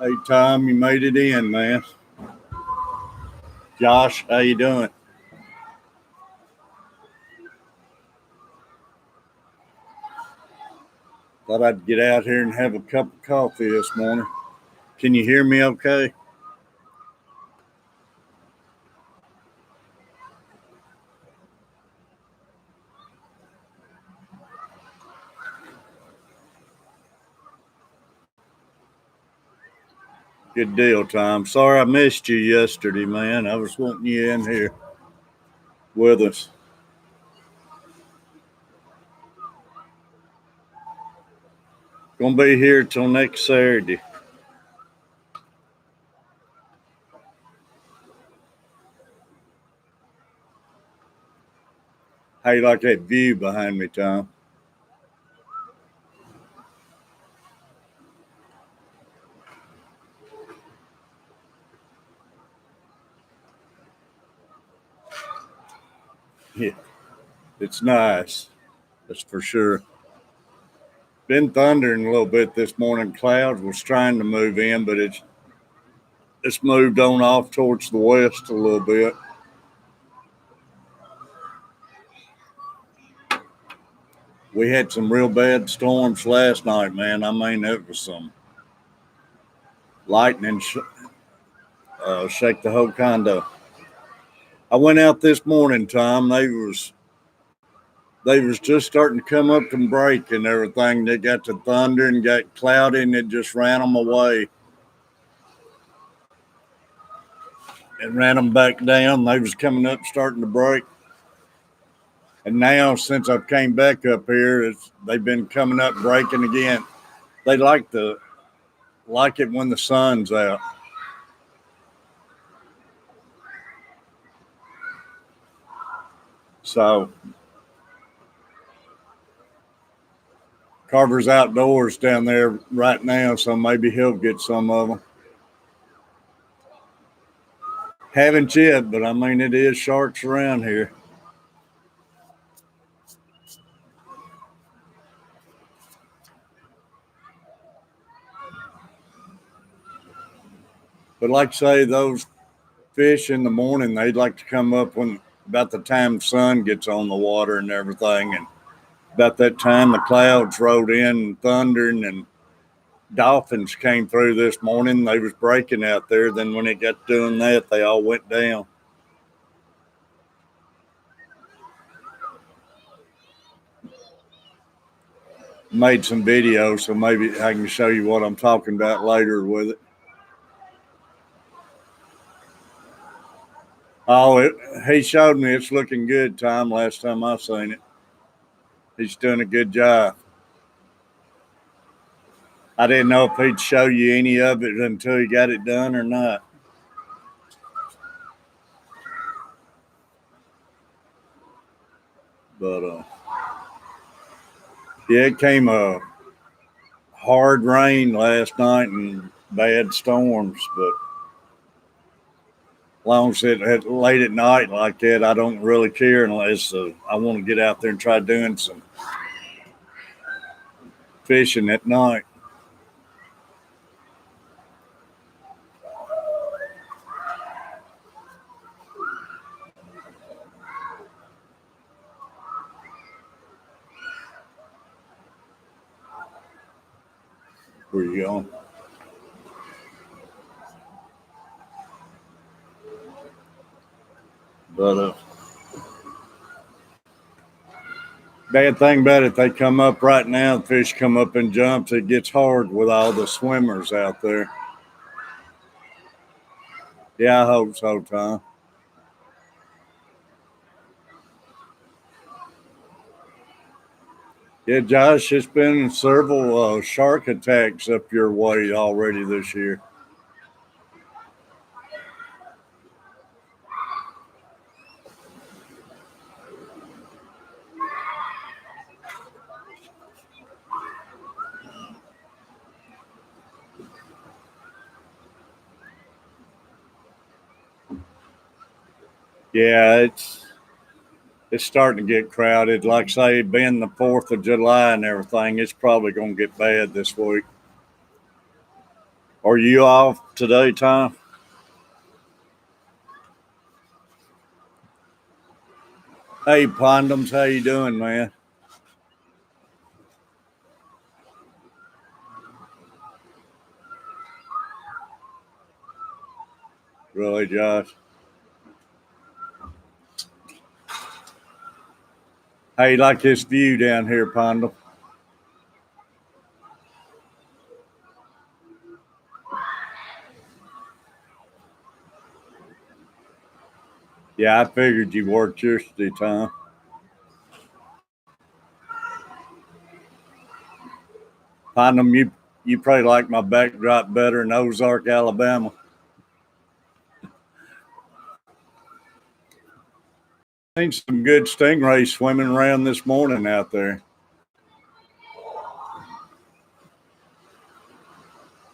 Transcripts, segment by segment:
Hey Tom, you made it in, man. Josh, how you doing? Thought I'd get out here and have a cup of coffee this morning. Can you hear me okay? Good deal, Tom. Sorry I missed you yesterday, man. I was wanting you in here with us. Gonna be here till next Saturday. How you like that view behind me, Tom? Yeah, it's nice. That's for sure. Been thundering a little bit this morning. Clouds was trying to move in, but it's moved on off towards the west a little bit. We had some real bad storms last night, man. I mean, it was some lightning shake the whole condo. I went out this morning, Tom. They was just starting to come up and break and everything. They got to thunder and got cloudy, and it just ran them away and ran them back down. They was coming up, starting to break. And now, since I came back up here, they've been coming up, breaking again. They like it when the sun's out. So Carver's outdoors down there right now, so maybe he'll get some of them. Haven't yet, but I mean, it is sharks around here. But like I say, those fish in the morning, they'd like to come up when about the time the sun gets on the water and everything. And about that time, the clouds rolled in and thundering, and dolphins came through this morning. They was breaking out there. Then when it got doing that, they all went down. Made some videos, so maybe I can show you what I'm talking about later with it. Oh, he showed me it's looking good, Tom, last time I seen it. He's doing a good job. I didn't know if he'd show you any of it until he got it done or not. But yeah, it came a hard rain last night and bad storms, but as long as it late at night like that, I don't really care unless I want to get out there and try doing some fishing at night. Where you going? But bad thing about it, they come up right now. The fish come up and jumps. It gets hard with all the swimmers out there. Yeah, I hope so, Tom. Yeah, Josh, it's been several shark attacks up your way already this year. Yeah, it's starting to get crowded. Like say, being the 4th of July and everything, it's probably going to get bad this week. Are you off today, Tom? Hey, Pondums, how you doing, man? Really, Josh? How you like this view down here, Pondum? Yeah, I figured you worked yesterday, Tom. Pondum, you probably like my backdrop better in Ozark, Alabama. Seen some good stingrays swimming around this morning out there.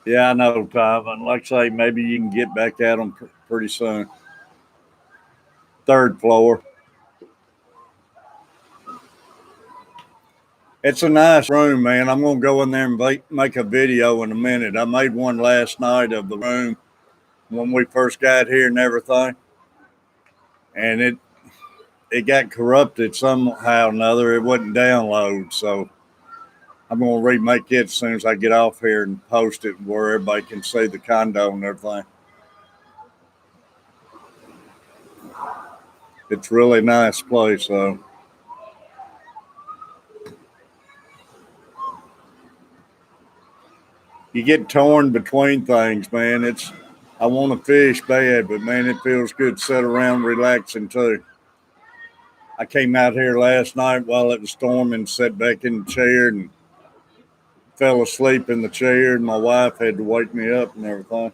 Yeah, I know, Tom. And like I say, maybe you can get back at them pretty soon. Third floor. It's a nice room, man. I'm going to go in there and make a video in a minute. I made one last night of the room when we first got here and everything. And it got corrupted somehow or another. It wouldn't download. So I'm going to remake it as soon as I get off here and post it where everybody can see the condo and everything. It's really nice place. So you get torn between things, man. I want to fish bad, but man, it feels good to sit around relaxing too. I came out here last night while it was storming, sat back in the chair and fell asleep in the chair, and my wife had to wake me up and everything.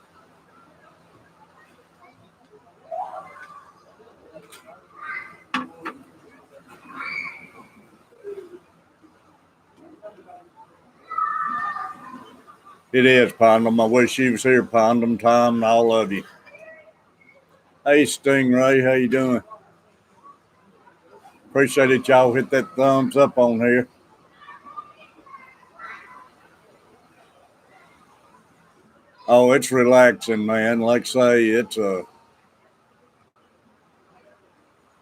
It is, Pondum. I wish you was here, Pondum, Tom, and all of you. Hey, Stingray, how you doing? Appreciate it. Y'all hit that thumbs up on here. Oh, it's relaxing, man. Like I say,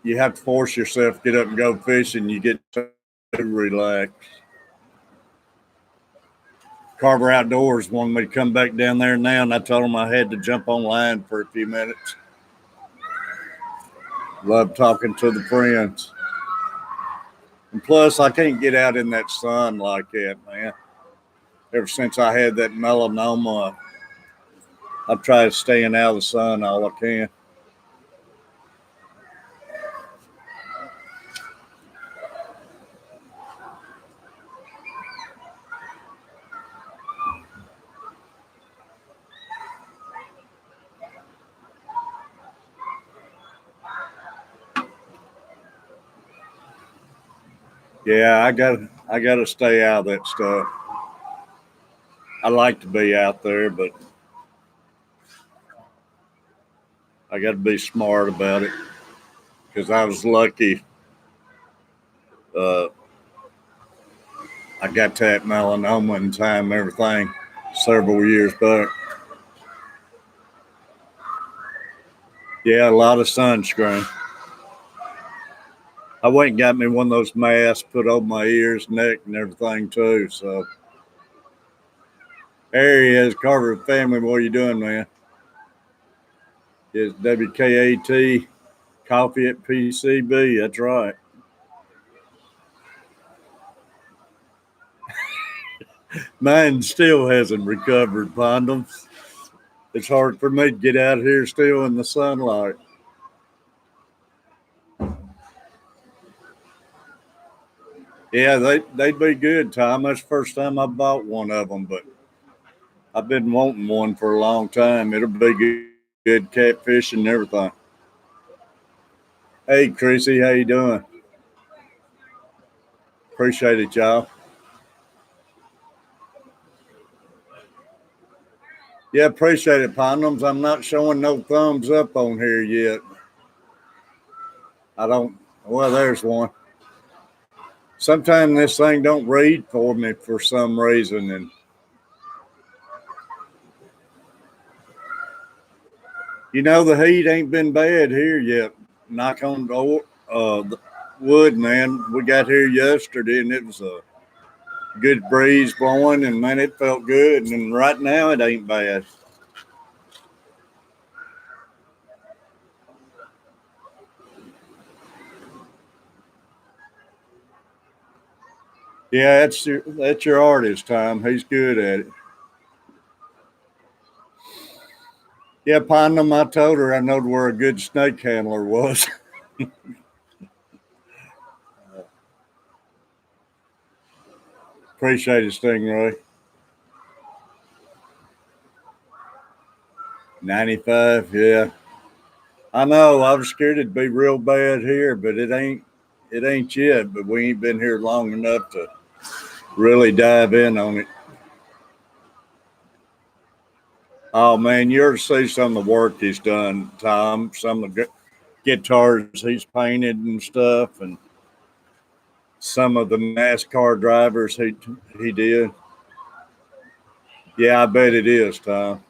you have to force yourself to get up and go fishing. You get to relax. Carver Outdoors wanted me to come back down there now, and I told them I had to jump online for a few minutes. Love talking to the friends. And plus, I can't get out in that sun like that, man. Ever since I had that melanoma, I've tried staying out of the sun all I can. Yeah, I gotta stay out of that stuff. I like to be out there, but I got to be smart about it because I was lucky. Uh, I got that melanoma in time, everything, several years back. Yeah, a lot of sunscreen. I went and got me one of those masks, put over my ears, neck, and everything too. So there he is, Carver family. What are you doing, man? It's WKAT Coffee at PCB. That's right. Mine still hasn't recovered, Pondum. It's hard for me to get out here still in the sunlight. Yeah, they'd be good, Tom. That's the first time I bought one of them, but I've been wanting one for a long time. It'll be good catfish and everything. Hey, Chrissy, how you doing? Appreciate it, y'all. Yeah, appreciate it, Pondums. I'm not showing no thumbs up on here yet. I don't. Well, there's one. Sometimes this thing don't read for me for some reason, and You know, the heat ain't been bad here yet. Knock on the wood, man. We got here yesterday and it was a good breeze blowing, and man, it felt good. And right now, it ain't bad. Yeah, that's your artist, Tom. He's good at it. Yeah, Panama, I told her I knowed where a good snake handler was. Appreciate it, Stingray. 95, yeah. I know. I was scared it'd be real bad here, but it ain't. It ain't yet. But we ain't been here long enough to really dive in on it. Oh man, you ought to see some of the work he's done, Tom. Some of the guitars he's painted and stuff, and some of the NASCAR drivers he did. Yeah, I bet it is, Tom.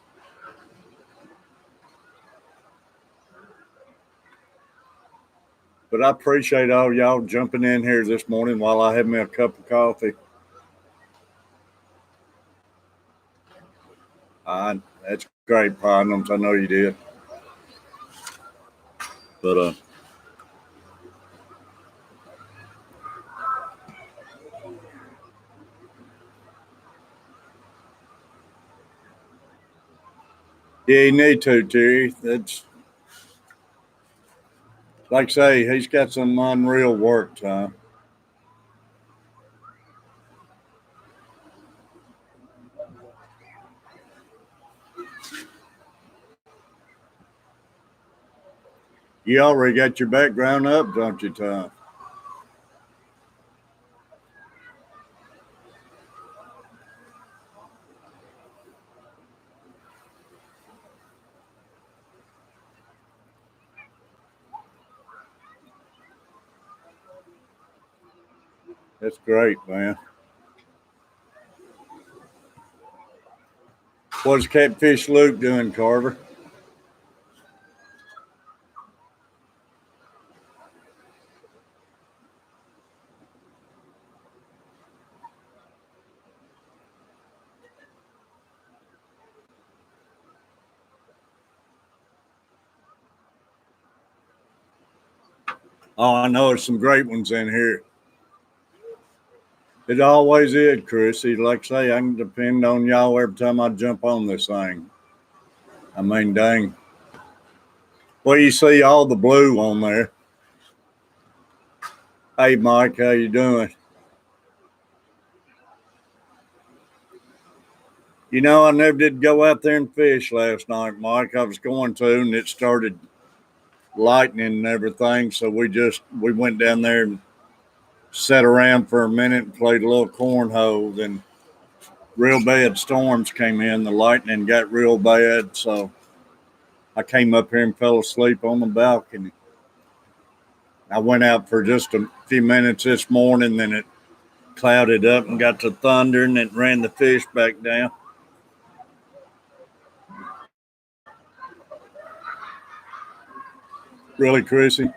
But I appreciate all y'all jumping in here this morning while I have me a cup of coffee. That's great, Pines. I know you did. But yeah, you need to, Terry. That's like I say, he's got some unreal work, Tom. You already got your background up, don't you, Tom? That's great, man. What's Catfish Luke doing, Carver? Oh, I know there's some great ones in here. It always is, Chrissy. Like I say, I can depend on y'all every time I jump on this thing. I mean, dang. Well, you see all the blue on there. Hey, Mike, how you doing? You know, I never did go out there and fish last night, Mike. I was going to, and it started lightning and everything. So we went down there and sat around for a minute and played a little cornhole. Then real bad storms came in. The lightning got real bad, so I came up here and fell asleep on the balcony. I went out for just a few minutes this morning, then it clouded up and got to thunder, and it ran the fish back down. Really, Chrissy?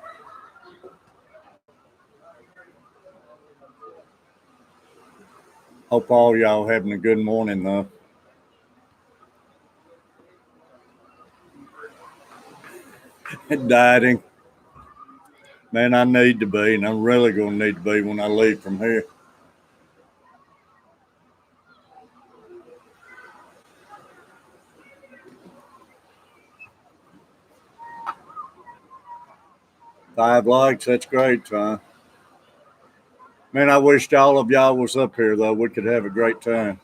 Hope all y'all having a good morning, though. Dieting. Man, I need to be, and I'm really going to need to be when I leave from here. 5 likes, that's great, Tom. Man, I wished all of y'all was up here, though. We could have a great time.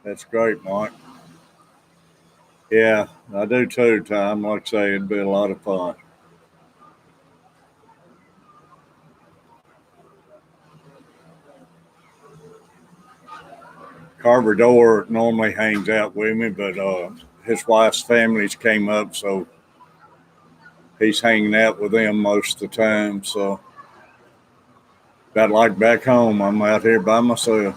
That's great, Mike. Yeah, I do too, Tom. Like I say, it'd be a lot of fun. Carver Door normally hangs out with me, but his wife's families came up, so he's hanging out with them most of the time. So, about like back home, I'm out here by myself.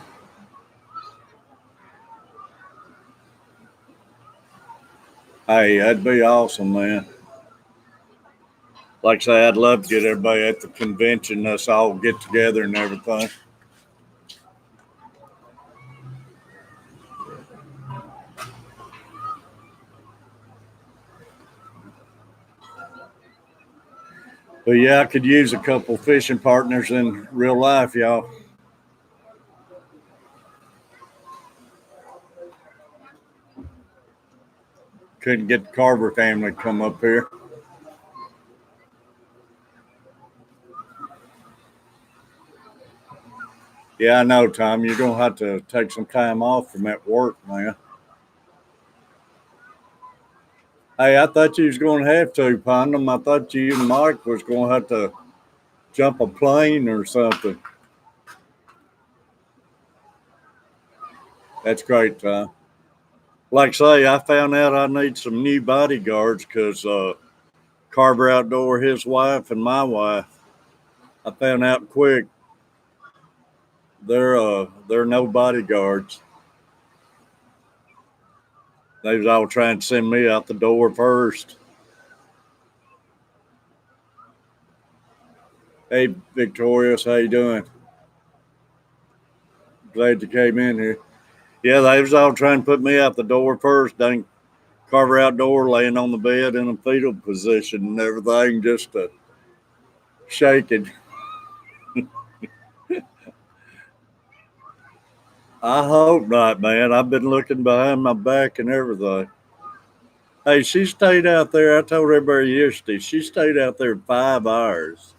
Hey, that'd be awesome, man. Like I say, I'd love to get everybody at the convention, us all get together and everything. But yeah, I could use a couple fishing partners in real life, y'all. Couldn't get the Carver family to come up here. Yeah, I know, Tom. You're gonna have to take some time off from that work, man. Hey, I thought you was gonna have to, Pondum. I thought you and Mike was gonna have to jump a plane or something. That's great, Tom. Like I say, I found out I need some new bodyguards because Carver Outdoor, his wife and my wife, I found out quick they're no bodyguards. They was all trying to send me out the door first. Hey, Victorious, how you doing? Glad you came in here. Yeah, they was all trying to put me out the door first. Dang, Carver Outdoor laying on the bed in a fetal position and everything, just shaking. I hope not, man. I've been looking behind my back and everything. Hey, she stayed out there. I told everybody yesterday, she stayed out there 5 hours.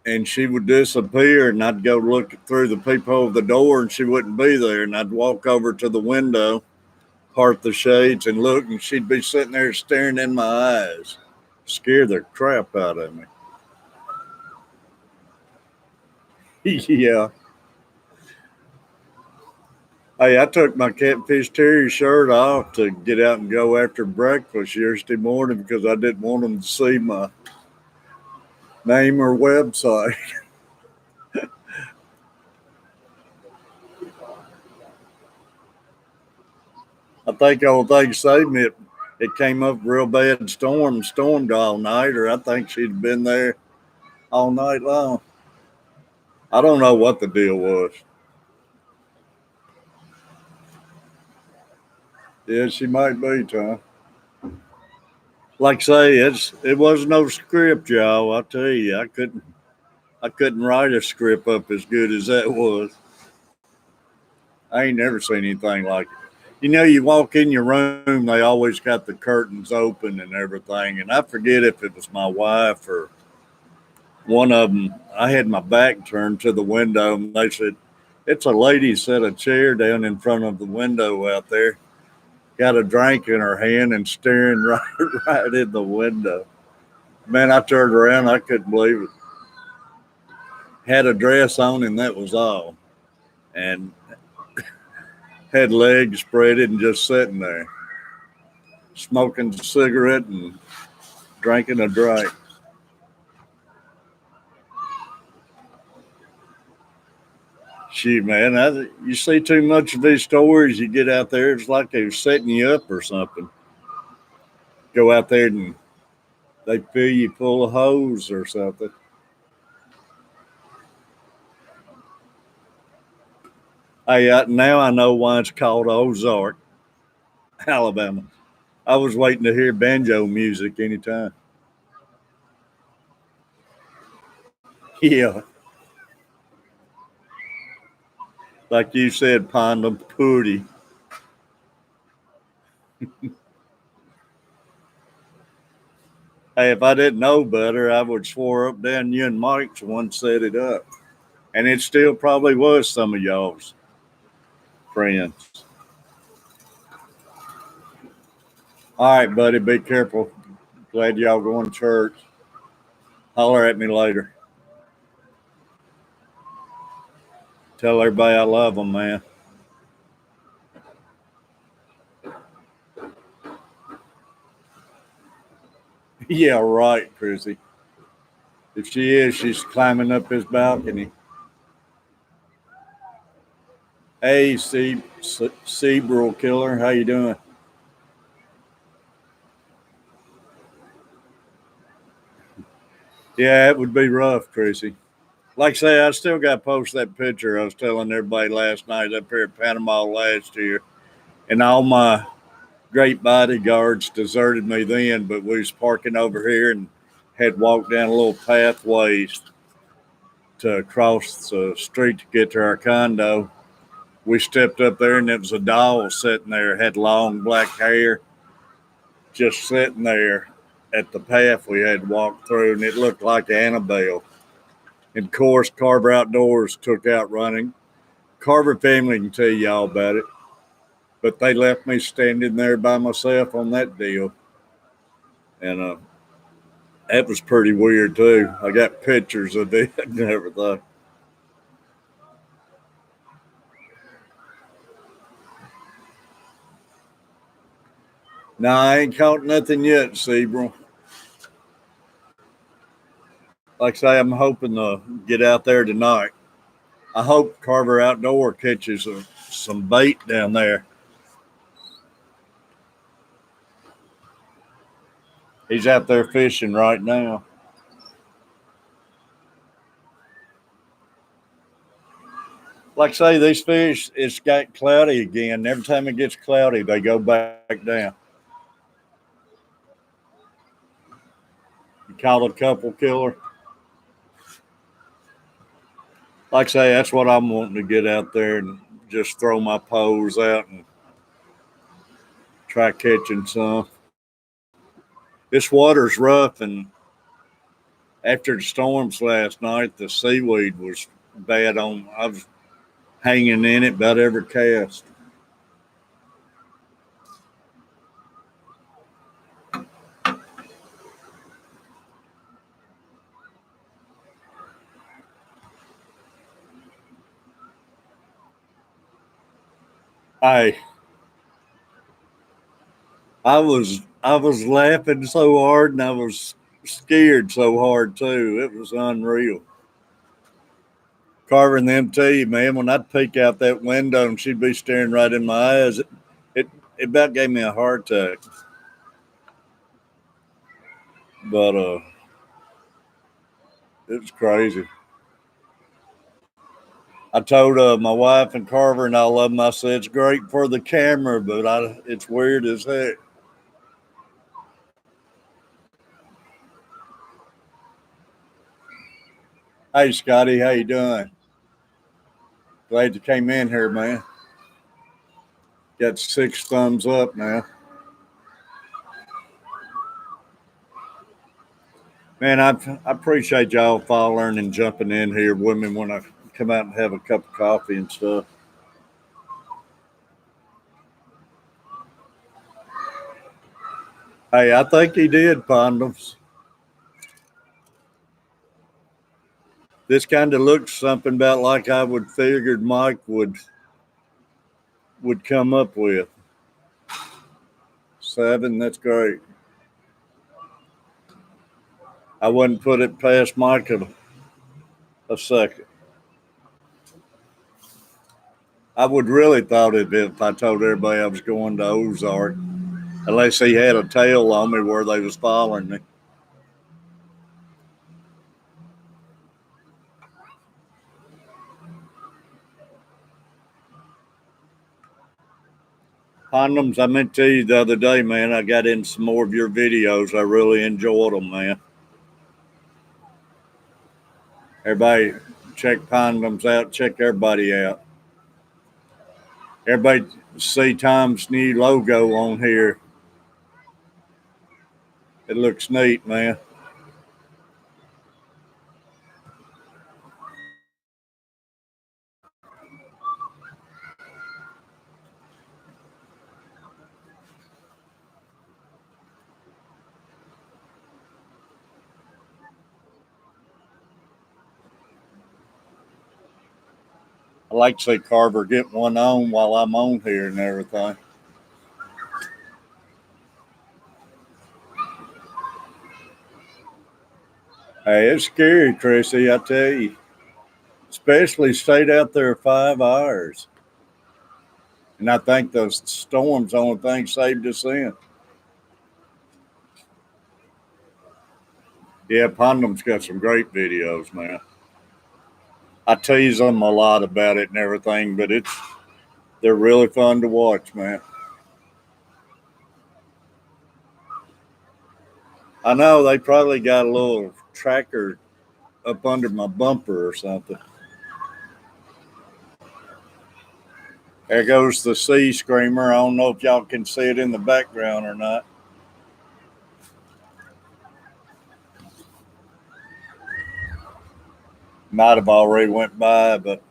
And she would disappear, and I'd go look through the peephole of the door, and she wouldn't be there. And I'd walk over to the window, part the shades, and look, and she'd be sitting there staring in my eyes. Scare the crap out of me. Yeah. Hey, I took my Catfish Terry shirt off to get out and go after breakfast yesterday morning because I didn't want them to see my name or website. I think the only thing saved me, it came up real bad storm, stormed all night, or I think she'd been there all night long. I don't know what the deal was. Yeah, she might be, Tom. Like I say, it was no script, y'all. I tell you, I couldn't write a script up as good as that was. I ain't never seen anything like it. You walk in your room, they always got the curtains open and everything. And I forget if it was my wife or one of them. I had my back turned to the window, and they said, "It's a lady set a chair down in front of the window out there, got a drink in her hand and staring right in the window." Man, I turned around, I couldn't believe it. Had a dress on, and that was all. And had legs spread and just sitting there, smoking a cigarette and drinking a drink. Shoot, man, you see too much of these stories, you get out there, it's like they're setting you up or something. Go out there and they fill you full of hoes or something. Hey, now I know why it's called Ozark, Alabama. I was waiting to hear banjo music anytime. Yeah, like you said, Pondam Pooty. Hey, if I didn't know better, I would swore up down you and Mike's one set it up. And it still probably was some of y'all's friends. All right, buddy, be careful. Glad y'all going to church. Holler at me later. Tell everybody I love them, man. Yeah, right, Chrissy. If she is, she's climbing up his balcony. Hey, Cerebral Killer, how you doing? Yeah, it would be rough, Chrissy. Like I say, I still got to post that picture I was telling everybody last night up here at Panama last year. And all my great bodyguards deserted me then, but we was parking over here and had walked down a little pathways to cross the street to get to our condo. We stepped up there and it was a doll sitting there, had long black hair, just sitting there at the path we had walked through, and it looked like Annabelle. And of course, Carver Outdoors took out running. Carver family can tell you all about it, but they left me standing there by myself on that deal. And that was pretty weird too. I got pictures of it and everything. No, I ain't caught nothing yet, Sebral. Like I say, I'm hoping to get out there tonight. I hope Carver Outdoor catches some bait down there. He's out there fishing right now. Like I say, these fish, it's got cloudy again. Every time it gets cloudy, they go back down. You caught a couple, Killer. Like I say, that's what I'm wanting to get out there and just throw my poles out and try catching some. This water's rough, and after the storms last night, the seaweed was bad on. I was hanging in it about every cast. I I was laughing so hard, and I was scared so hard too. It was unreal. Carver and them tell you, man, when I'd peek out that window and she'd be staring right in my eyes, it about gave me a heart attack. But it was crazy. I told my wife and Carver and all of them, I said, it's great for the camera, but it's weird as heck. Hey, Scotty, how you doing? Glad you came in here, man. Got 6 thumbs up now. Man, I appreciate y'all following and jumping in here with me when I come out and have a cup of coffee and stuff. Hey, I think he did, Pondoms. This kind of looks something about like I would figured Mike would come up with. 7, that's great. I wouldn't put it past Mike a second. I would really thought it if I told everybody I was going to Ozark, unless he had a tail on me where they was following me. Condoms, I meant to tell you the other day, man, I got in some more of your videos. I really enjoyed them, man. Everybody check Condoms out. Check everybody out. Everybody see Tom's new logo on here. It looks neat, man. I like to see Carver get one on while I'm on here and everything. Hey, it's scary, Chrissy, I tell you. Especially stayed out there 5 hours. And I think those storms, the only thing saved us in. Yeah, Pondum's got some great videos, man. I tease them a lot about it and everything, but they're really fun to watch, man. I know they probably got a little tracker up under my bumper or something. There goes the sea screamer. I don't know if y'all can see it in the background or not. Might have already went by, but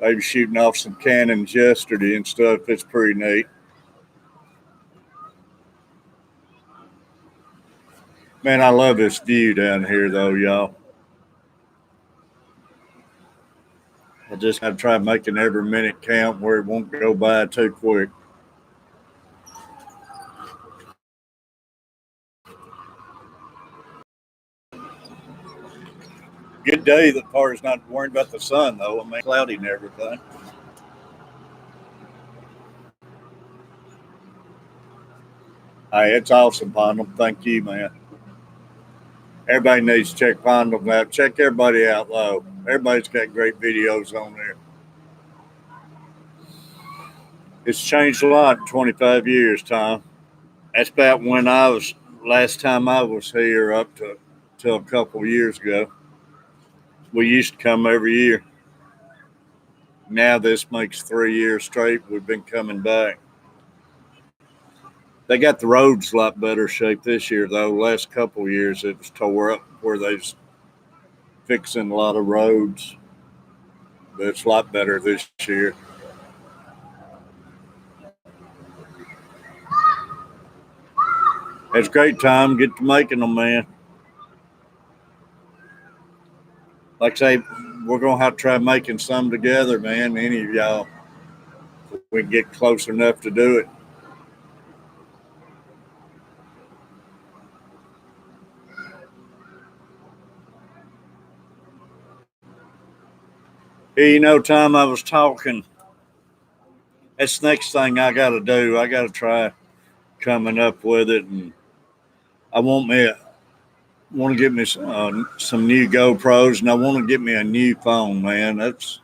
they were shooting off some cannons yesterday and stuff. It's pretty neat. Man, I love this view down here, though, y'all. I just got to try making every minute count where it won't go by too quick. Good day. The car is not worried about the sun, though. I mean, cloudy and everything. Hey, it's awesome, Pondom. Thank you, man. Everybody needs to check Pondom out. Check everybody out, though. Everybody's got great videos on there. It's changed a lot in 25 years, Tom. That's about when last time I was here up to till a couple years ago. We used to come every year. Now this makes 3 years straight we've been coming back. They got the roads a lot better shape this year, though. Last couple of years it was tore up where they was fixing a lot of roads. But it's a lot better this year. It's a great time. Get to making them, man. Like I say, we're going to have to try making some together, man. Any of y'all, we can get close enough to do it. Hey, Tom, I was talking. That's the next thing I got to do. I got to try coming up with it, and I want to get me some new GoPros, and I want to get me a new phone, man. That's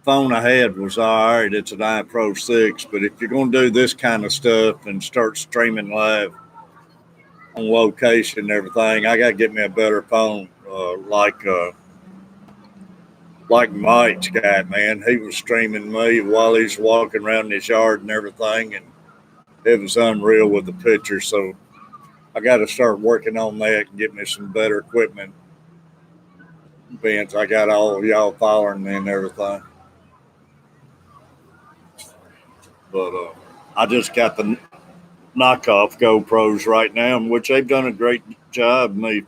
phone I had was all right. It's an iPro 6, but if you're going to do this kind of stuff and start streaming live on location and everything, I got to get me a better phone, like Mike's got, man. He was streaming me while he's walking around his yard and everything, and it was unreal with the pictures. So I got to start working on that and get me some better equipment. Vince, I got all of y'all following me and everything. But I just got the knockoff GoPros right now, which they've done a great job me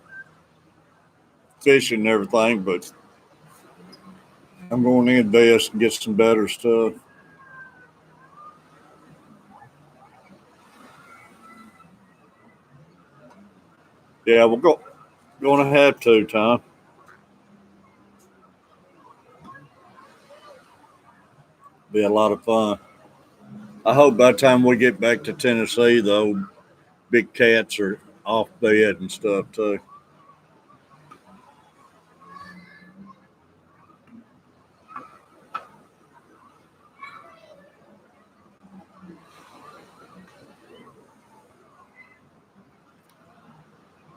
fishing and everything. But I'm going to invest and get some better stuff. Yeah, we're going to have to, Tom. Be a lot of fun. I hope by the time we get back to Tennessee, though, big cats are off bed and stuff too.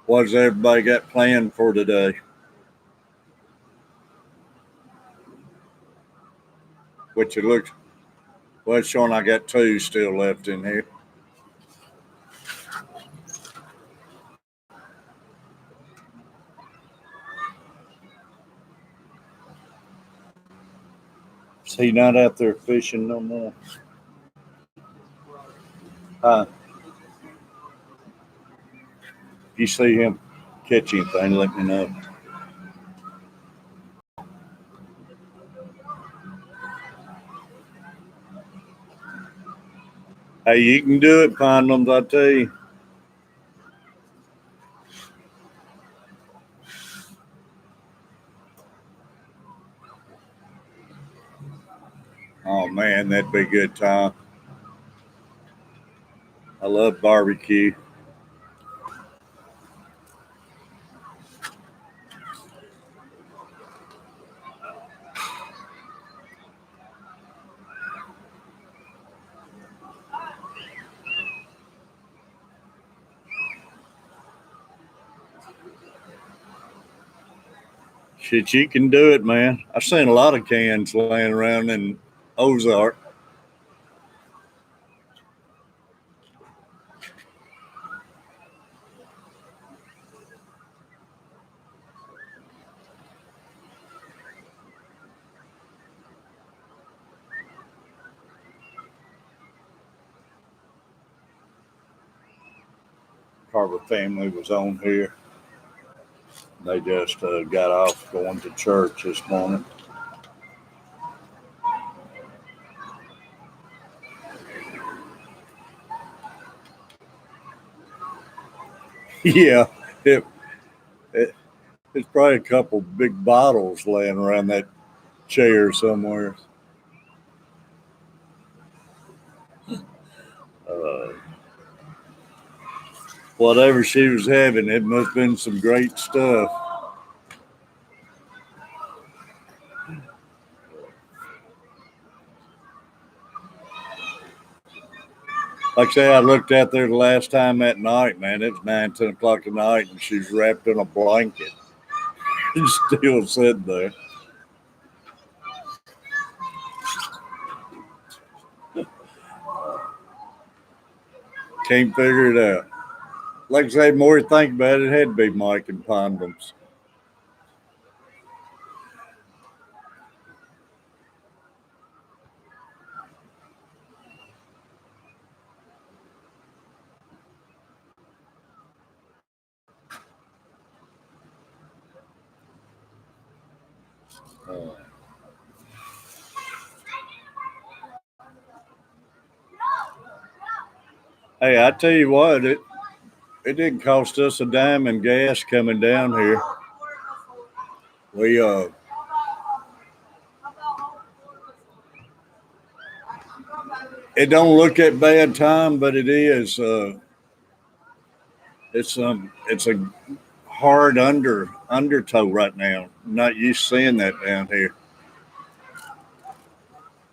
What's everybody got planned for today? Which it looks, well, it's showing I got two still left in here. Is he not out there fishing no more? If you see him catch anything, let me know. Hey, you can do it, Pondlums, I tell you. Oh man, that'd be a good time. I love barbecue. Shit, you can do it, man. I've seen a lot of cans laying around in Ozark. Carver family was on here. They just got off going to church this morning. Yeah, it, it, there's probably a couple big bottles laying around that chair somewhere. Uh, Whatever she was having, it must have been some great stuff. Like I say, I looked out there the last time that night, man. It was 9, 10 o'clock at night, and she's wrapped in a blanket and still sitting there. Can't figure it out. Like I say, the more you think about it, it had to be Mike and Pondums. Uh, hey, I tell you what, it didn't cost us a dime in gas coming down here. We it don't look at bad time, but it is. It's a hard undertow right now. I'm not used to seeing that down here.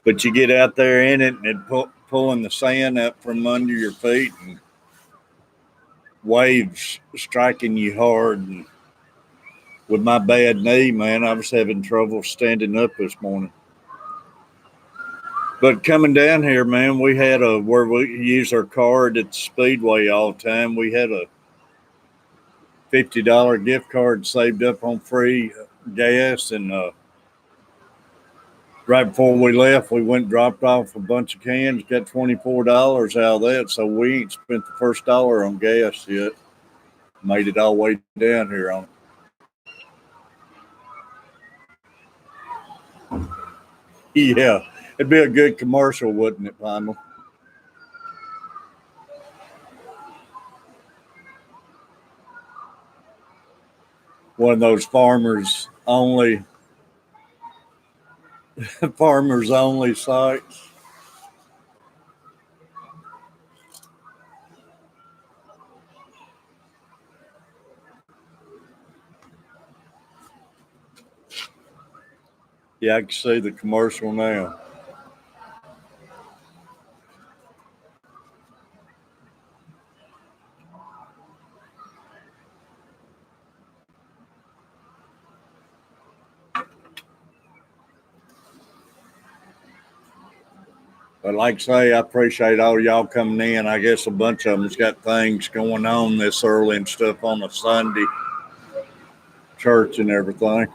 But you get out there in it and pulling the sand up from under your feet and waves striking you hard. And with my bad knee, man, I was having trouble standing up this morning. But coming down here, man, we had where we use our card at the Speedway all the time. We had a $50 gift card saved up on free gas, and right before we left, we went and dropped off a bunch of cans, got $24 out of that. So we ain't spent the first dollar on gas yet. Made it all the way down here on it. Yeah, it'd be a good commercial, wouldn't it, Final? One of those farmers only sites. Yeah, I can see the commercial now. But like I say, I appreciate all y'all coming in. I guess a bunch of them's got things going on this early and stuff on a Sunday, church and everything.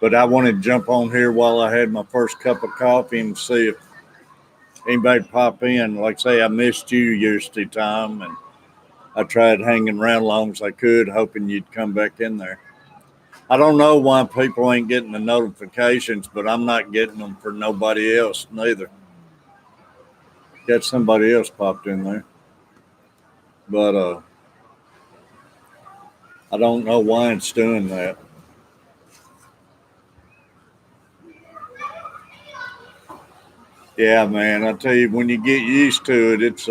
But I wanted to jump on here while I had my first cup of coffee and see if anybody pop in. Like I say, I missed you yesterday, Tom, and I tried hanging around as long as I could, hoping you'd come back in there. I don't know why people ain't getting the notifications, but I'm not getting them for nobody else neither. Got somebody else popped in there. But I don't know why it's doing that. Yeah, man. I tell you, when you get used to it, it's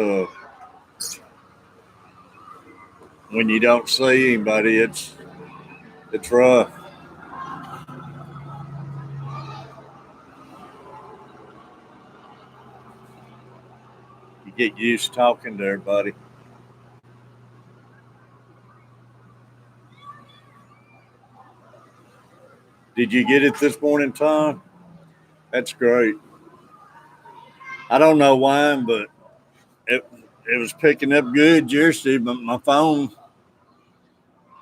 when you don't see anybody, it's rough. You get used to talking to everybody. Did you get it this morning, Tom? That's great. I don't know why, but it it was picking up good yesterday. But my phone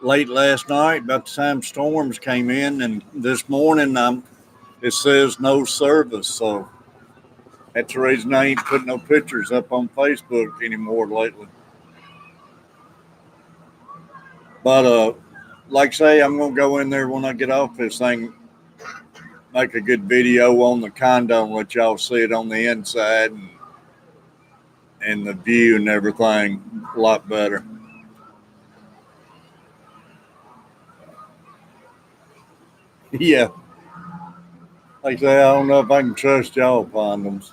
late last night, about the time storms came in, and this morning it says no service. So that's the reason I ain't putting no pictures up on Facebook anymore lately. But like I say, I'm gonna go in there when I get off this thing, make a good video on the condo and let y'all see it on the inside and the view and everything a lot better. Yeah, like I say, I don't know if I can trust y'all condoms.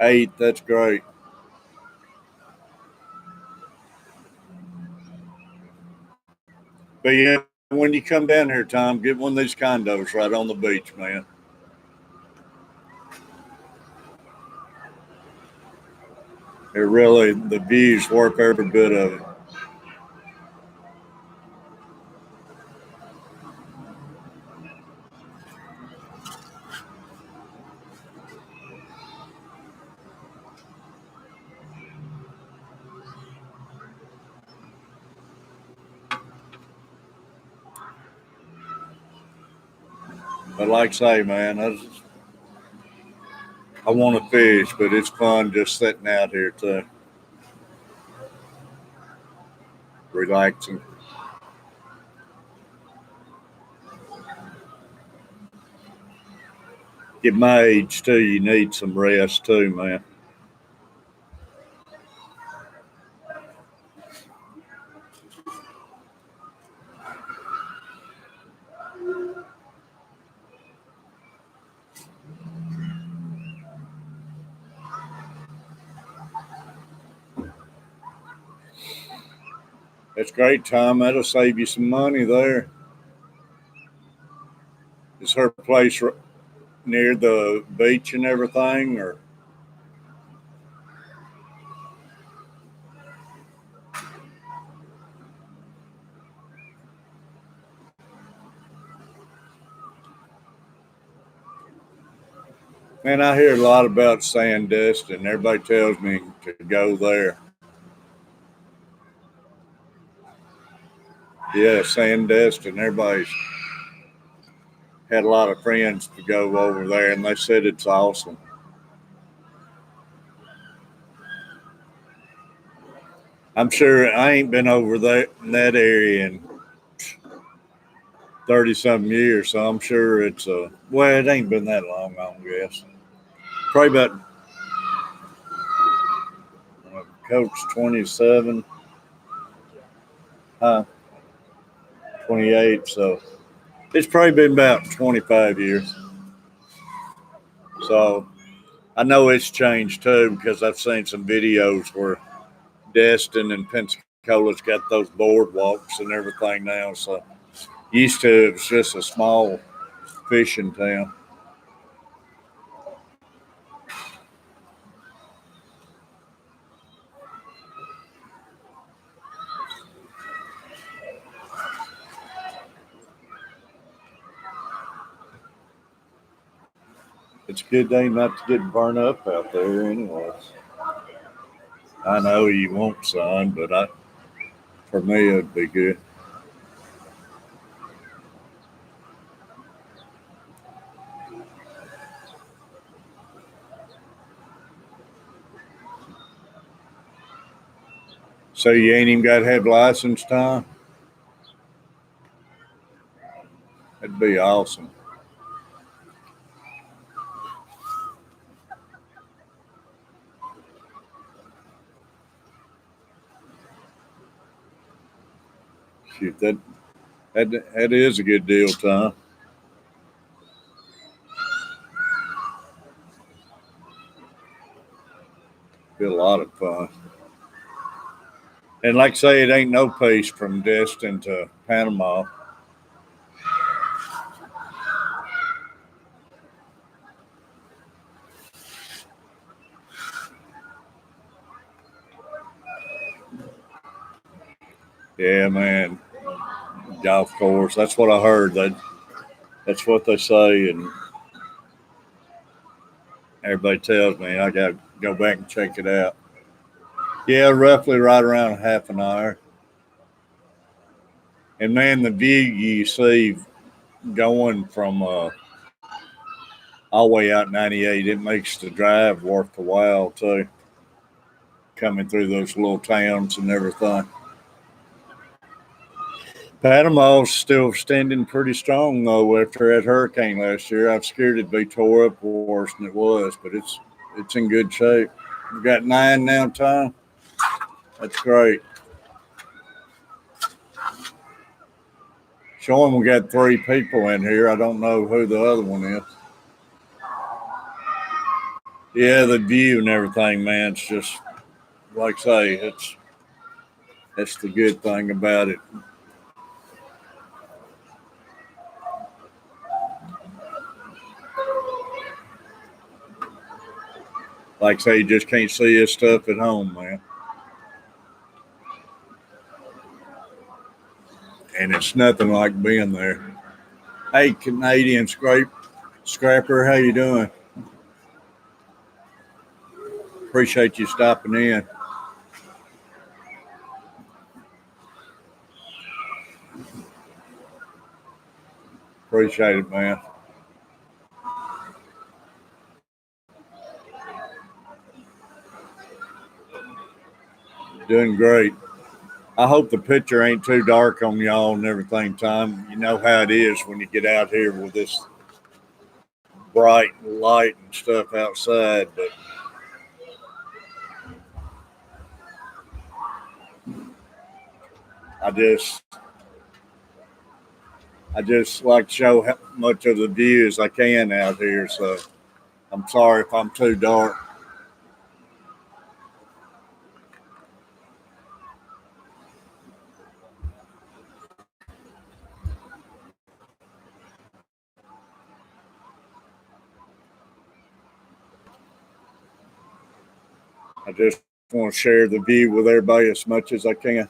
8, that's great. But yeah, when you come down here, Tom, get one of these condos right on the beach, man. It really, the views worth every bit of it. But like I say, man, I want to fish, but it's fun just sitting out here to relaxing. At my age too, you need some rest too, man. That's great, Tom. That'll save you some money there. Is her place near the beach and everything, or man? I hear a lot about Sandusky, and everybody tells me to go there. Yeah, Sandusky, and everybody's had a lot of friends to go over there, and they said it's awesome. I'm sure I ain't been over there in that area in 30 something years, so I'm sure it's well, it ain't been that long, I don't guess. Probably about Coach 27, 28, so it's probably been about 25 years. So I know it's changed too because I've seen some videos where Destin and Pensacola's got those boardwalks and everything now. So used to it was just a small fishing town. It's a good day not to get burned up out there, anyways. I know you want sun, but for me it'd be good. So you ain't even got to have license time. That'd be awesome. Shoot, that is a good deal, Tom. Be a lot of fun. And like I say, it ain't no pace from Destin to Panama. Yeah, man. Golf course. That's what I heard. That's what they say, and everybody tells me I got to go back and check it out. Yeah, roughly right around half an hour. And man, the view you see going from all the way out 98, it makes the drive worth the while too. Coming through those little towns and everything. Panama's still standing pretty strong though after that hurricane last year. I was scared it'd be tore up worse than it was, but it's in good shape. We got 9 now, Tom. That's great. Showing we got 3 people in here. I don't know who the other one is. Yeah, the view and everything, man. It's just like I say, that's the good thing about it. Like I say, you just can't see this stuff at home, man. And it's nothing like being there. Hey, Canadian Scrapper, how you doing? Appreciate you stopping in. Appreciate it, man. Doing great. I hope the picture ain't too dark on y'all and everything, Tom. You know how it is when you get out here with this bright light and stuff outside, but I just I just like to show how much of the view as I can out here. So I'm sorry if I'm too dark. I just want to share the view with everybody as much as I can.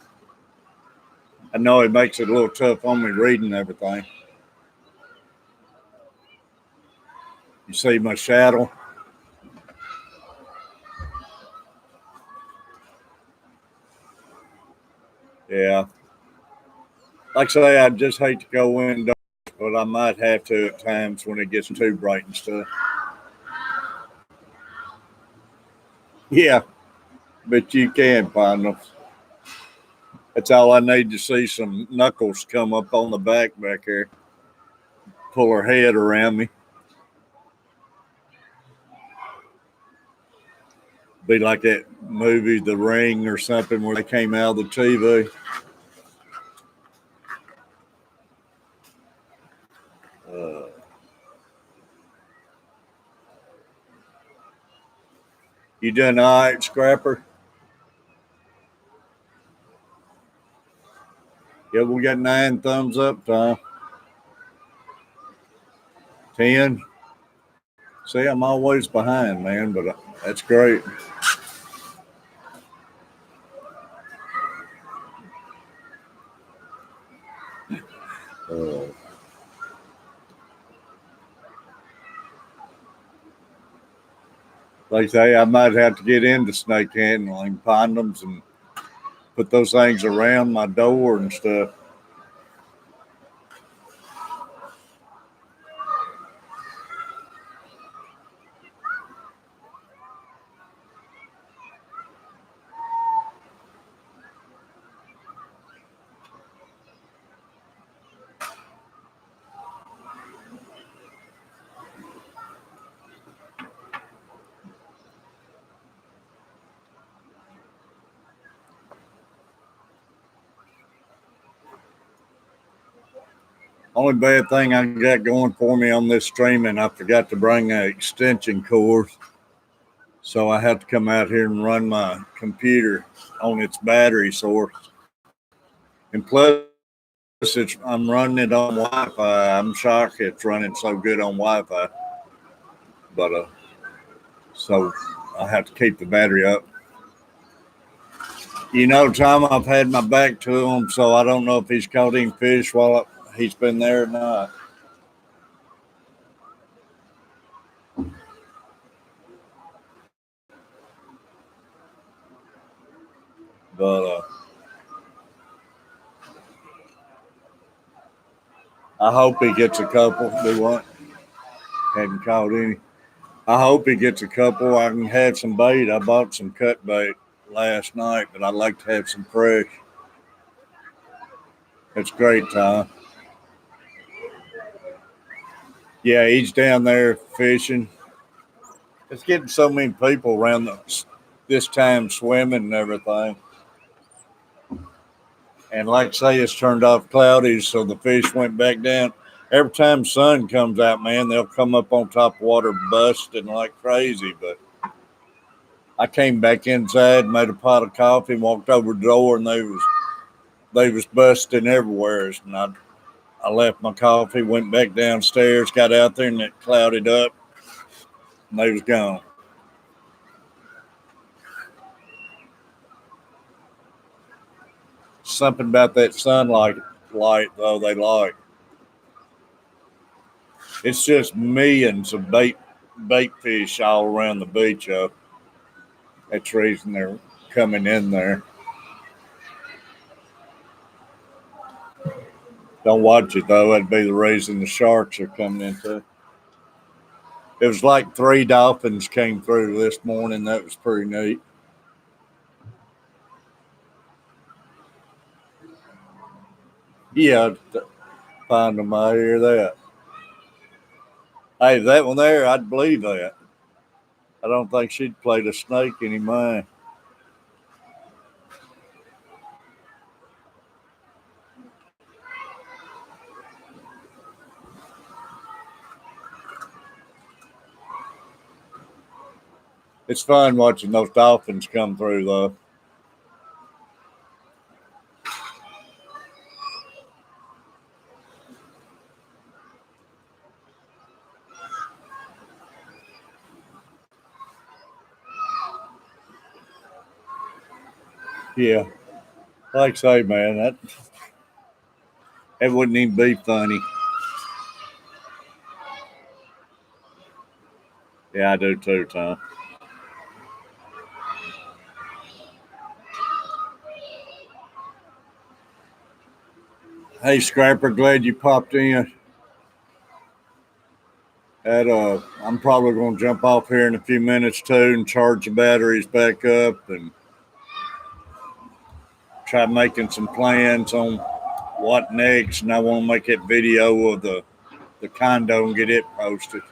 I know it makes it a little tough on me reading everything. You see my shadow? Yeah. Like I say, I just hate to go indoors, but I might have to at times when it gets too bright and stuff. Yeah, but you can find them. That's all I need to see some knuckles come up on the back here, pull her head around me. Be like that movie, The Ring or something, where they came out of the TV. Uh, you done all right, Scrapper? Yeah, we got 9 thumbs up, Tom. 10. See, I'm always behind, man, but that's great. Uh, like I say, I might have to get into snake handling condoms and put those things around my door and stuff. Only bad thing I got going for me on this streaming, I forgot to bring an extension cord. So I have to come out here and run my computer on its battery source. And plus, I'm running it on Wi-Fi. I'm shocked it's running so good on Wi-Fi. But so I have to keep the battery up. Tom, I've had my back to him, so I don't know if he's caught any fish while he's been there or not. But I hope he gets a couple. Do what? Hadn't caught any. I hope he gets a couple. I can have some bait. I bought some cut bait last night, but I'd like to have some fresh. It's great, Tom. Yeah, he's down there fishing. It's getting so many people around this time swimming and everything. And like I say, it's turned off cloudy, so the fish went back down. Every time sun comes out, man, they'll come up on top of water busting like crazy. But I came back inside, made a pot of coffee, and walked over the door, and they was busting everywhere. And I left my coffee, went back downstairs, got out there, and it clouded up, and they was gone. Something about that sunlight light though they like. It's just millions of bait fish all around the beach up. That's the reason they're coming in there. Don't watch it though. That'd be the reason the sharks are coming into. It was like 3 dolphins came through this morning. That was pretty neat. Yeah, find them. I hear that. Hey, that one there, I'd believe that. I don't think she'd played a snake any mine. It's fun watching those dolphins come through, though. Yeah, like I say, man, that wouldn't even be funny. Yeah, I do too, Tom. Hey, Scrapper, glad you popped in. I'm probably going to jump off here in a few minutes too and charge the batteries back up and try making some plans on what next. And I want to make that video of the condo and get it posted.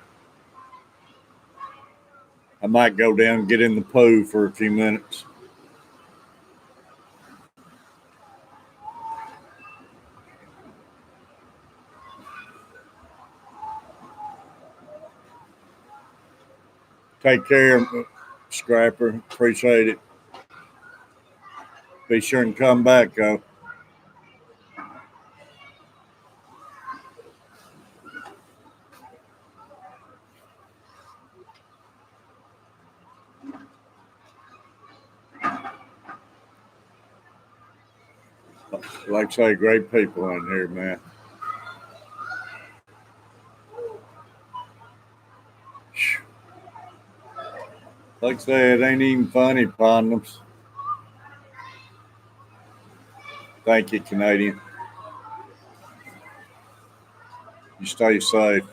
I might go down and get in the pool for a few minutes. Take care, Scrapper. Appreciate it. Be sure and come back, though. Like I say, great people in here, man. Like I say, it ain't even funny, Pondums. Thank you, Canadian. You stay safe.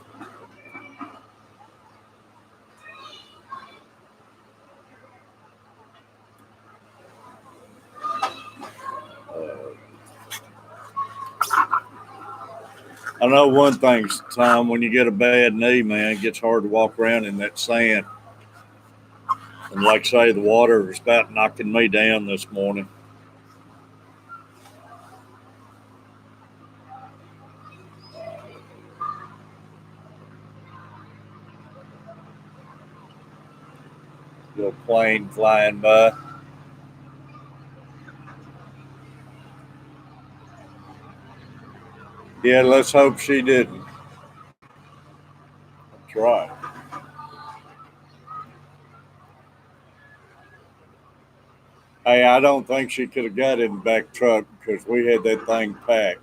I know one thing, Tom, when you get a bad knee, man, it gets hard to walk around in that sand. And like I say, the water was about knocking me down this morning. Little plane flying by. Yeah, let's hope she didn't. That's right. Hey, I don't think she could have got in the back truck because we had that thing packed.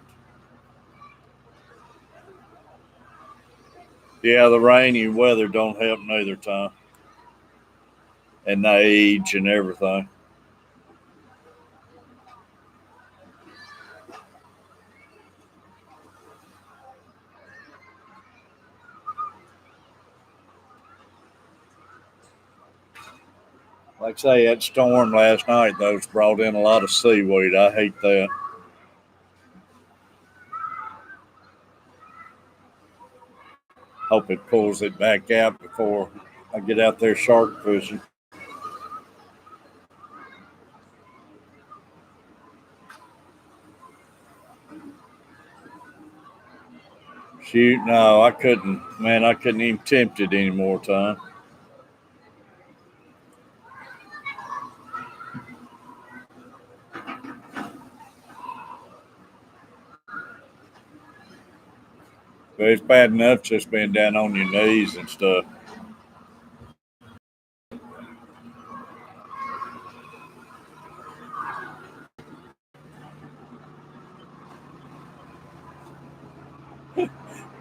Yeah, the rainy weather don't help neither time, and the age and everything. Like I say, that storm last night, those brought in a lot of seaweed. I hate that. Hope it pulls it back out before I get out there shark fishing. Shoot, no, I couldn't. Man, I couldn't even tempt it anymore, time. But it's bad enough just being down on your knees and stuff.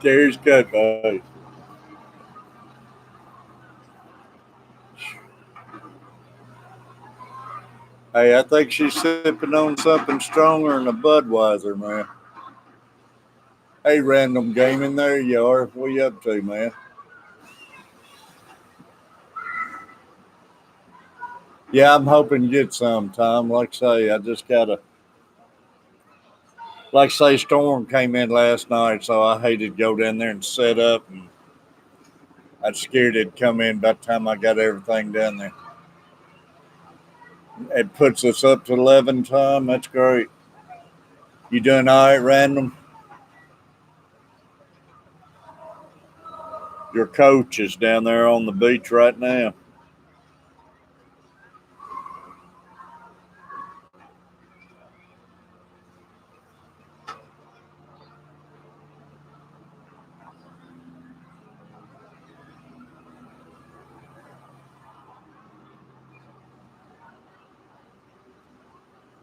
Gary's cut, buddy. Hey, I think she's sipping on something stronger than a Budweiser, man. Hey, random gaming, there you are. What you up to, man? Yeah, I'm hoping to get some, Tom. Like I say, I just gotta. Like I say, storm came in last night, so I hated to go down there and set up, and I scared it'd come in by the time I got everything down there. It puts us up to 11, Tom. That's great. You doing all right, random? Your coach is down there on the beach right now.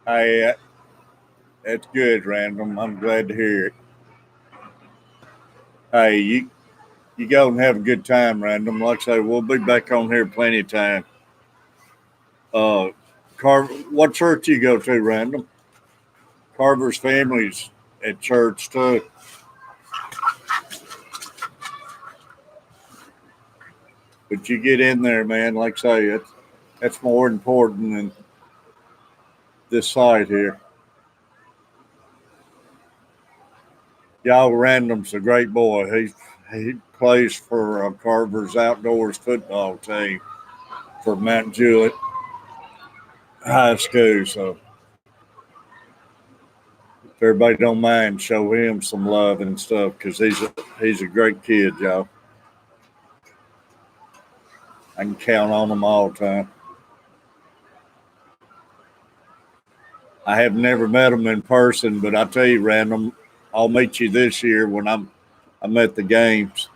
Hey, that's good, random. I'm glad to hear it. Hey, you go and have a good time, random. Like I say, we'll be back on here plenty of time. Uh, what church you go to, random? Carver's family's at church too. But you get in there, man. Like I say, that's more important than this side here. Y'all Random's a great boy. He plays for Carver's outdoors football team for Mount Juliet High School. So if everybody don't mind, show him some love and stuff because he's a great kid, y'all. I can count on him all the time. I have never met him in person, but I tell you, Random, I'll meet you this year when I'm at the games.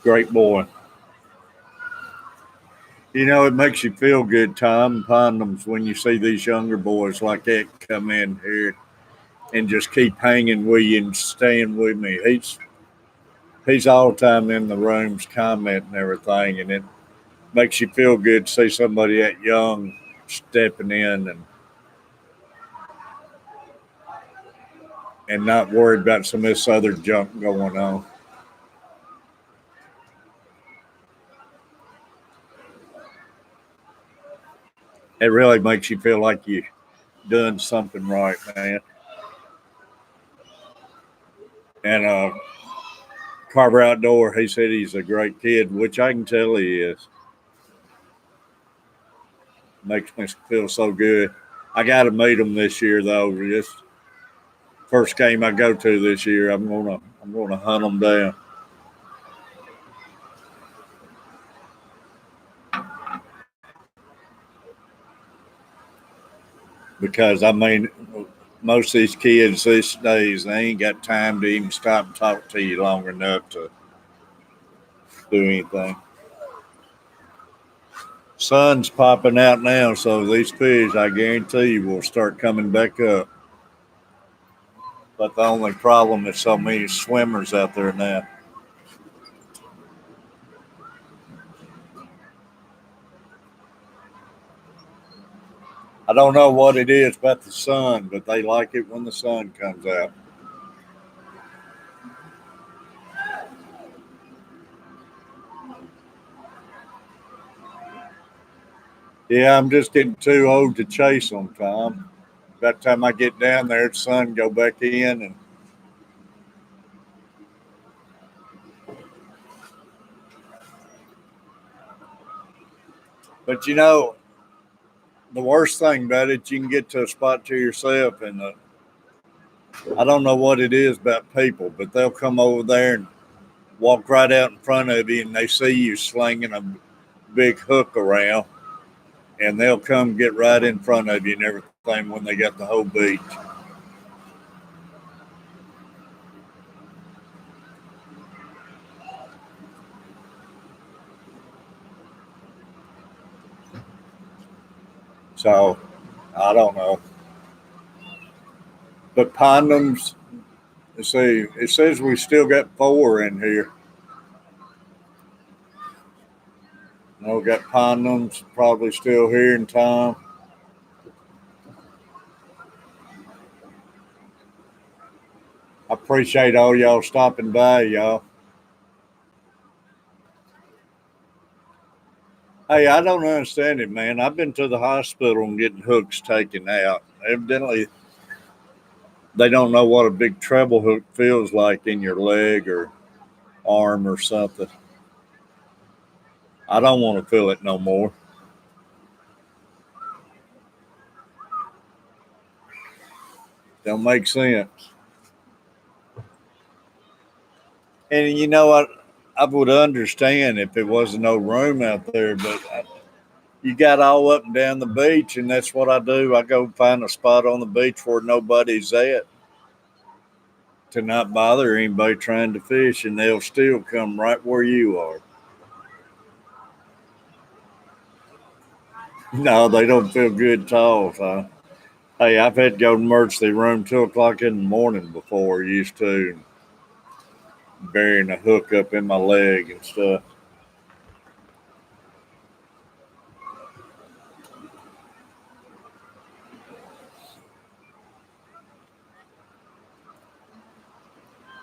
Great boy. You know, it makes you feel good, Tom Pondums, when you see these younger boys like that come in here and just keep hanging with you and staying with me. He's all the time in the rooms commenting everything, and it makes you feel good to see somebody that young stepping in and not worried about some of this other junk going on. It really makes you feel like you done something right, man. And Carver Outdoor, he said he's a great kid, which I can tell he is. Makes me feel so good. I got to meet him this year, though. This first game I go to this year, I'm gonna hunt him down. because I mean, most of these kids these days they ain't got time to even stop and talk to you long enough to do anything. Sun's popping out now, so these fish, I guarantee you, will start coming back up. But the only problem is so many swimmers out there now. I don't know what it is about the sun, but they like it when the sun comes out. Yeah, I'm just getting too old to chase them, Tom. By the time I get down there, the sun go back in, and but the worst thing about it, you can get to a spot to yourself, and I don't know what it is about people, but they'll come over there and walk right out in front of you, and they see you slinging a big hook around, and they'll come get right in front of you and everything when they got the whole beach. So I don't know, but condoms. Let's see, it says we still got four in here. No, got condoms probably still here in time. I appreciate all y'all stopping by, y'all. Hey, I don't understand it, man. I've been to the hospital and getting hooks taken out. Evidently, they don't know what a big treble hook feels like in your leg or arm or something. I don't want to feel it no more. Don't make sense. And you know what? I would understand if there wasn't no room out there, but you got all up and down the beach, and that's what I do. I go find a spot on the beach where nobody's at to not bother anybody trying to fish, and they'll still come right where you are. No, they don't feel good at all. So, hey, I've had to go to emergency room 2 o'clock in the morning before, used to, burying a hook up in my leg and stuff.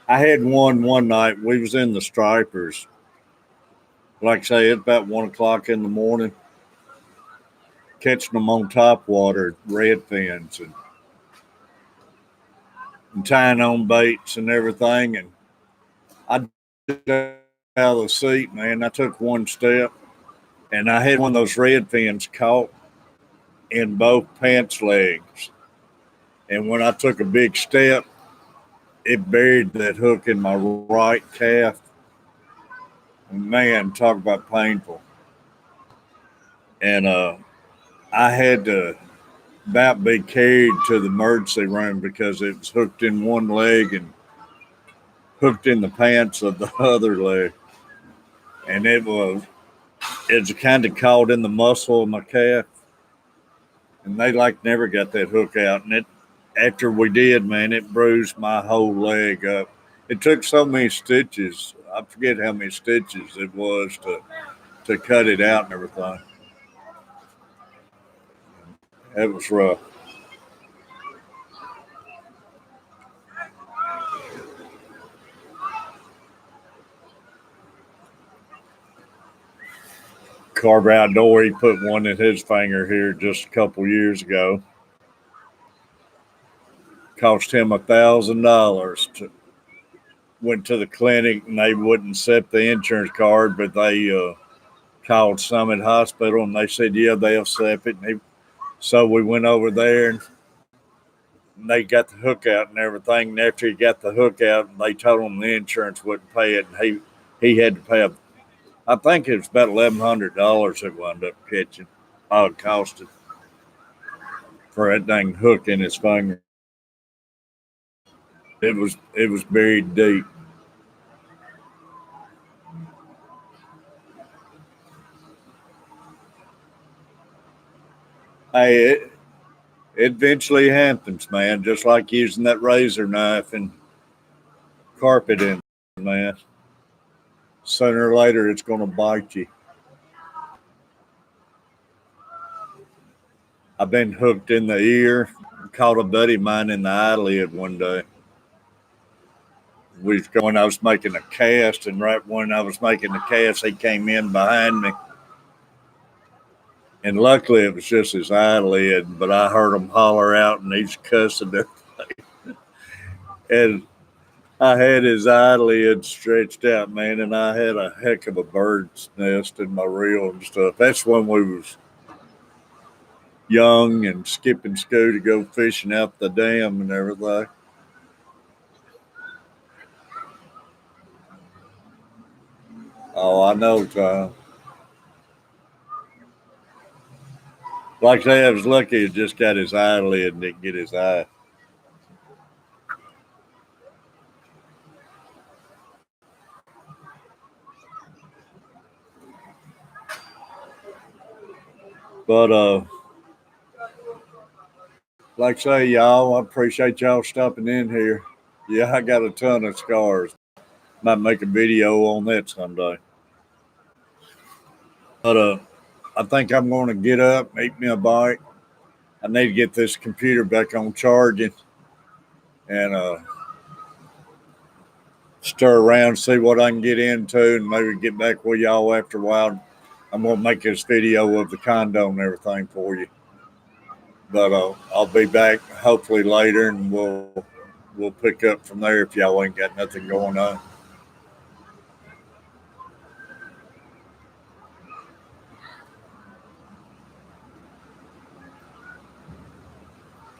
I had one night. We was in the stripers. Like I say, it's about 1 o'clock in the morning, catching them on top water, red fins, and tying on baits and everything. And I jumped out of the seat, man. I took one step, and I had one of those red fins caught in both pants legs. And when I took a big step, it buried that hook in my right calf. And man, talk about painful. And I had to about be carried to the emergency room because it was hooked in one leg and hooked in the pants of the other leg. And it's kind of caught in the muscle of my calf. And they like never got that hook out. And it after we did, man, it bruised my whole leg up. It took so many stitches. I forget how many stitches it was to cut it out and everything. It was rough. Carver Outdoor, he put one in his finger here just a couple years ago. Cost him $1,000. Went to the clinic and they wouldn't accept the insurance card, but they called Summit Hospital and they said, yeah, they'll accept it. So we went over there and they got the hook out and everything. And after he got the hook out, they told him the insurance wouldn't pay it. And he had to pay I think it was about $1,100 it wound up catching. Oh, it costed. for that dang hook in his finger. It was buried deep. Hey, it eventually happens, man. Just like using that razor knife and carpet in, man. Sooner or later, it's going to bite you. I've been hooked in the ear. Caught a buddy of mine in the eyelid one day. When I was making a cast, and right when I was making the cast, he came in behind me. And luckily, it was just his eyelid, but I heard him holler out, and he's cussing it. And I had his eyelid stretched out, man, and I had a heck of a bird's nest in my reel and stuff. That's when we was young and skipping school to go fishing out the dam and everything. Oh, I know, Tom. Like I say, I was lucky he just got his eyelid and didn't get his eye. But like I say, y'all, I appreciate y'all stopping in here. Yeah, I got a ton of scars. Might make a video on that someday. But I think I'm going to get up, eat me a bite. I need to get this computer back on charging and stir around, see what I can get into, and maybe get back with y'all after a while. I'm going to make this video of the condo and everything for you. But I'll be back hopefully later, and we'll pick up from there if y'all ain't got nothing going on.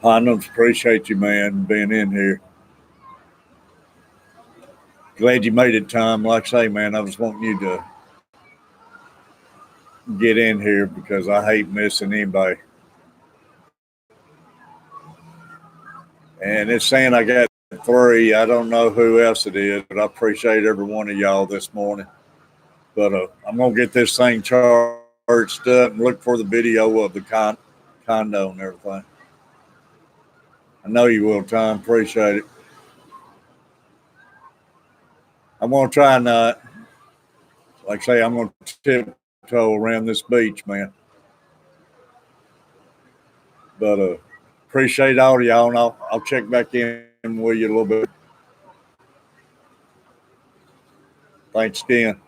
I know, appreciate you, man, being in here. Glad you made it, Tom. Like I say, man, I was wanting you to get in here because I hate missing anybody. And it's saying I got 3. I don't know who else it is, but I appreciate every one of y'all this morning. But I'm going to get this thing charged up and look for the video of the condo and everything. I know you will, Tom. Appreciate it. I'm going to try not. Like I say, I'm going to tiptoe around this beach, man. But appreciate all of y'all, and I'll check back in with you a little bit. Thanks again.